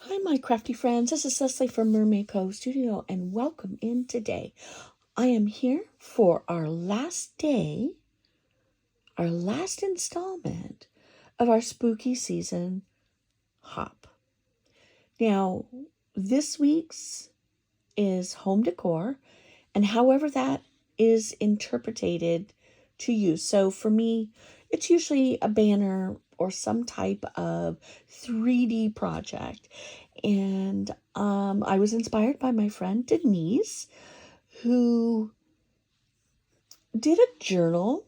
Hi, my crafty friends. This is Cecily from MermaidCoveStudio, and welcome in today. I am here for our last day, our last installment of our spooky season hop. Now, this week's is home decor, and however that is interpreted to you. So for me, it's usually a banner or some type of 3D project. And I was inspired by my friend Denise, who did a journal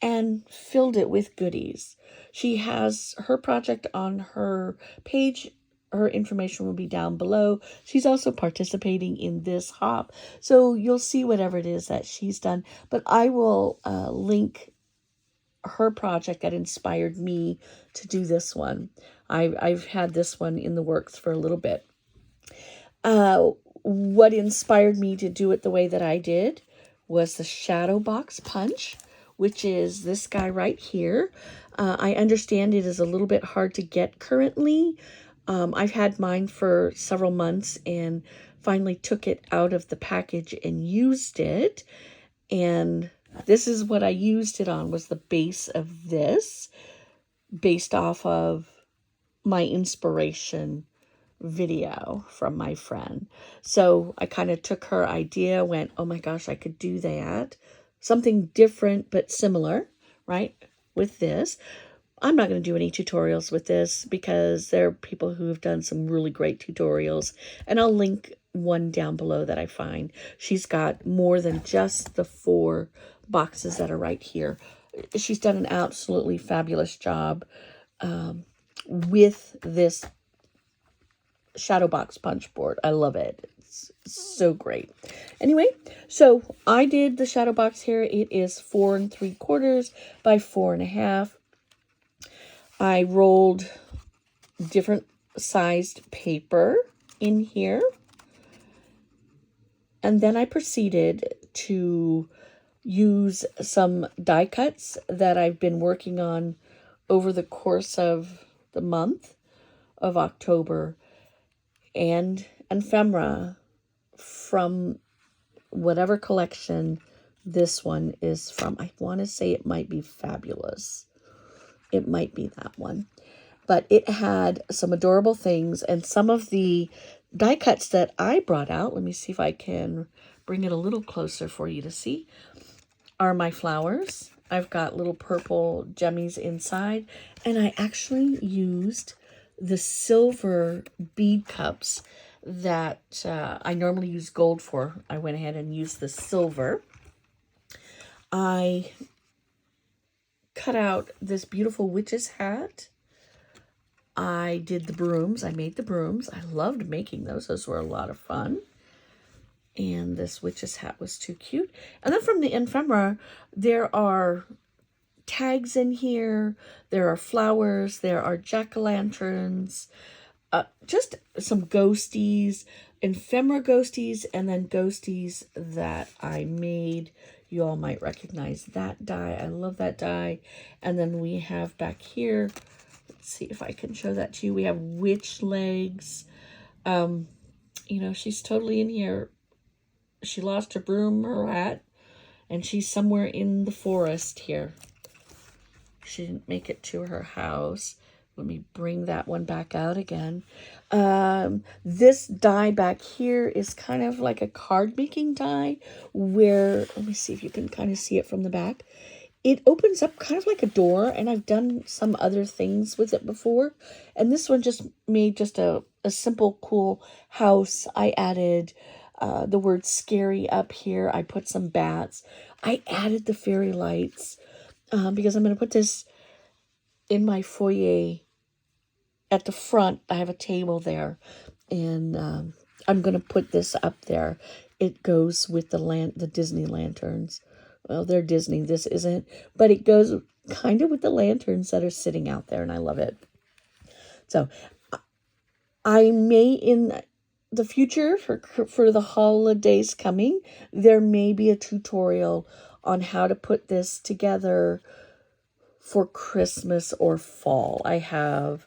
and filled it with goodies. She has her project on her page. Her information will be down below. She's also participating in this hop, so you'll see whatever it is that she's done. But I will link her project that inspired me to do this one. I've had this one in the works for a little bit. What inspired me to do it the way that I did was the shadow box punch, which is this guy right here. I understand it is a little bit hard to get currently. I've had mine for several months and finally took it out of the package and used it. And this is what I used it on, was the base of this, based off of my inspiration video from my friend. So I kind of took her idea, went, oh my gosh, I could do that. Something different but similar, right, with this. I'm not going to do any tutorials with this because there are people who have done some really great tutorials, and I'll link one down below that I find. She's got more than just the 4 boxes that are right here. She's done an absolutely fabulous job with this shadow box punch board. I love it. It's so great. Anyway, so I did the shadow box here. It is 4 3/4 by 4.5. I rolled different sized paper in here, and then I proceeded to use some die cuts that I've been working on over the course of the month of October, and ephemera from whatever collection this one is from. I want to say it might be Fabulous. It might be that one. But it had some adorable things, and some of the die cuts that I brought out, let me see if I can bring it a little closer for you to see, are my flowers. I've got little purple gemmies inside, and I actually used the silver bead cups that I normally use gold for. I went ahead and used the silver. I cut out this beautiful witch's hat. I did the brooms. I made the brooms. I loved making those. Those were a lot of fun. And this witch's hat was too cute. And then from the ephemera, there are tags in here. There are flowers. There are jack-o'-lanterns. Just some ghosties, ephemera ghosties, and then ghosties that I made. You all might recognize that die. I love that die. And then we have back here, let's see if I can show that to you. We have witch legs. You know, she's totally in here. She lost her broom, her hat, and she's somewhere in the forest here. She didn't make it to her house. Let me bring that one back out again. This die back here is kind of like a card making die where, let me see if you can kind of see it from the back. It opens up kind of like a door, and I've done some other things with it before. And this one just made just a simple, cool house. I added the word scary up here. I put some bats. I added the fairy lights because I'm going to put this in my foyer. At the front, I have a table there, and I'm going to put this up there. It goes with the Disney lanterns. Well, they're Disney. This isn't, but it goes kind of with the lanterns that are sitting out there, and I love it. So I may, in the future, for the holidays coming, there may be a tutorial on how to put this together for Christmas or fall. I have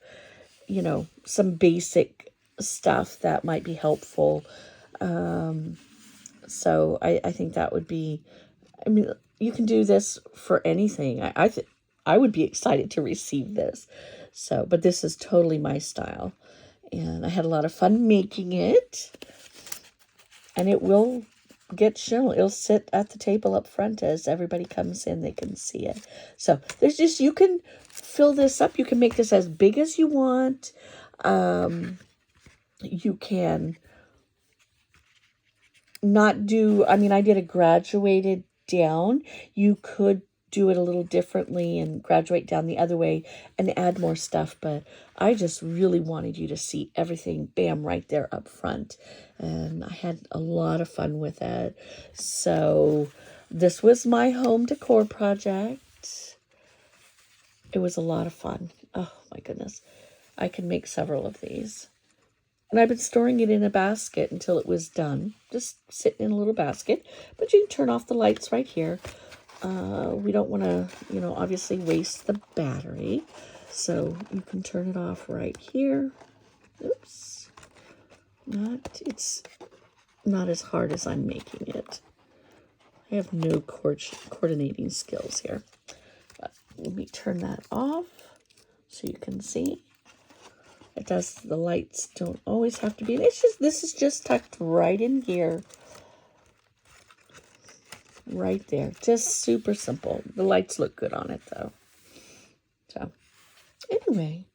you know, some basic stuff that might be helpful. So I think that would be, I mean, you can do this for anything. I would be excited to receive this. So, but this is totally my style. And I had a lot of fun making it. And it will get shown. It'll sit at the table up front as everybody comes in. They can see it. So there's just, you can fill this up. You can make this as big as you want. You can not do, I mean, I did a graduated down. You could do it a little differently and graduate down the other way and add more stuff, but I just really wanted you to see everything, bam, right there up front. And I had a lot of fun with it. So this was my home decor project. It was a lot of fun. Oh my goodness. I can make several of these. And I've been storing it in a basket until it was done. Just sitting in a little basket. But you can turn off the lights right here. We don't want to, you know, obviously waste the battery. So you can turn it off right here. Oops. It's not as hard as I'm making it. I have no coordinating skills here. But let me turn that off so you can see. It does, the lights don't always have to be, it's just, this is just tucked right in here. Right there. Just super simple. The lights look good on it though. So anyway.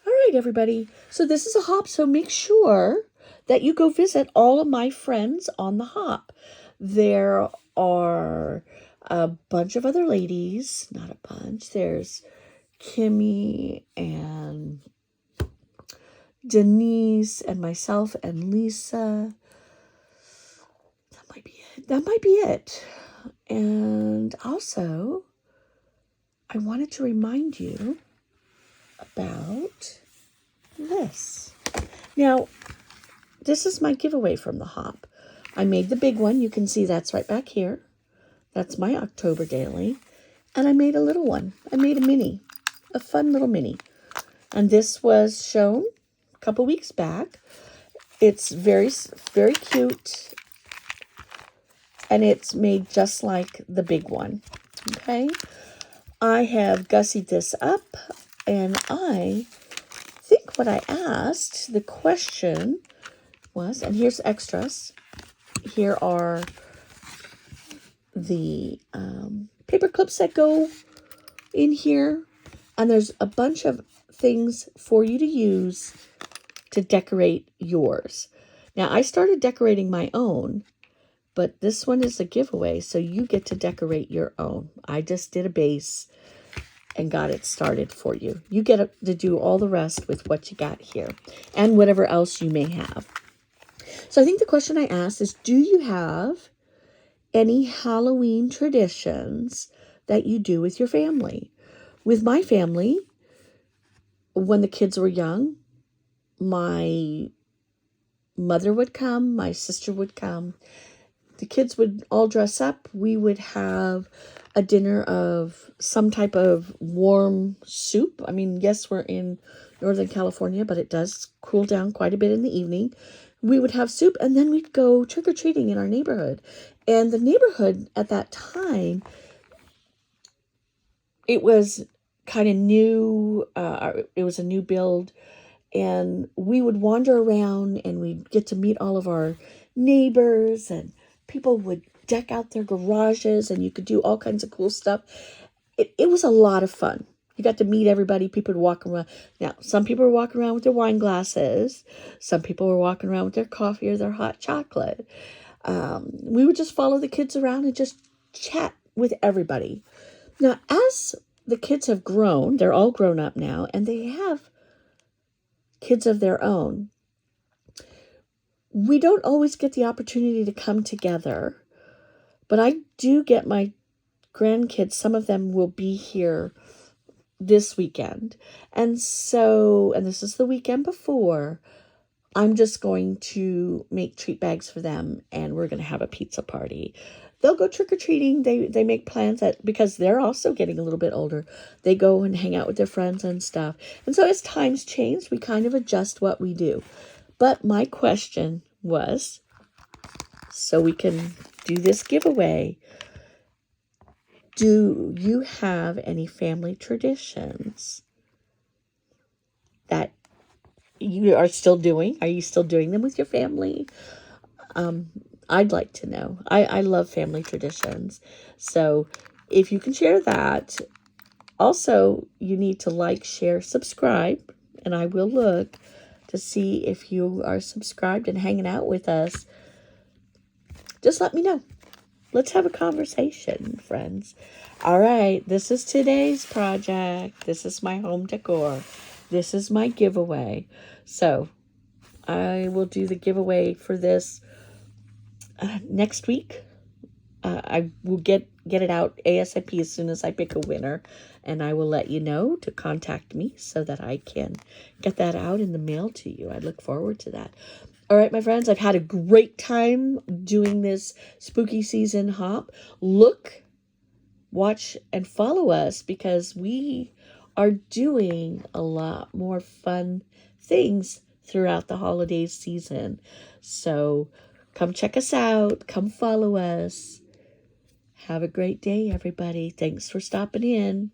All right, everybody. So this is a hop. So make sure that you go visit all of my friends on the hop. There are a bunch of other ladies. Not a bunch. There's Kimmy and Denise and myself and Lisa. That might be it. And also, I wanted to remind you about this. Now, this is my giveaway from the hop. I made the big one. You can see that's right back here. That's my October daily. And I made a little one. I made a mini. A fun little mini. And this was shown a couple weeks back. It's very, very cute. And it's made just like the big one. Okay. I have gussied this up. And I think what I asked, the question was, and here's extras. Here are the paper clips that go in here. And there's a bunch of things for you to use to decorate yours. Now, I started decorating my own, but this one is a giveaway, so you get to decorate your own. I just did a base and got it started for you. You get to do all the rest with what you got here and whatever else you may have. So I think the question I asked is, do you have any Halloween traditions that you do with your family? With my family, when the kids were young, my mother would come, my sister would come. The kids would all dress up. We would have a dinner of some type of warm soup. I mean, yes, we're in Northern California, but it does cool down quite a bit in the evening. We would have soup, and then we'd go trick-or-treating in our neighborhood. And the neighborhood at that time, it was kind of new. It was a new build. And we would wander around, and we'd get to meet all of our neighbors, and people would deck out their garages, and you could do all kinds of cool stuff. It was a lot of fun. You got to meet everybody. People would walk around. Now, some people were walking around with their wine glasses. Some people were walking around with their coffee or their hot chocolate. We would just follow the kids around and just chat with everybody. Now, as the kids have grown, they're all grown up now, and they have kids of their own. We don't always get the opportunity to come together, but I do get my grandkids. Some of them will be here this weekend. And this is the weekend before, I'm just going to make treat bags for them, and we're going to have a pizza party. they'll go trick-or-treating. They make plans that, because they're also getting a little bit older, they go and hang out with their friends and stuff. And so as times change, we kind of adjust what we do. But my question was, so we can do this giveaway, do you have any family traditions that you are still doing? Are you still doing them with your family? I'd like to know. I love family traditions. So if you can share that. Also, you need to like, share, subscribe, and I will look to see if you are subscribed and hanging out with us. Just let me know. Let's have a conversation, friends. All right, this is today's project. This is my home decor. This is my giveaway. So I will do the giveaway for this next week. I will get it out ASAP as soon as I pick a winner, and I will let you know to contact me so that I can get that out in the mail to you. I look forward to that. All right, my friends, I've had a great time doing this spooky season hop. Look, watch, and follow us, because we are doing a lot more fun things throughout the holiday season. So come check us out. Come follow us. Have a great day, everybody. Thanks for stopping in.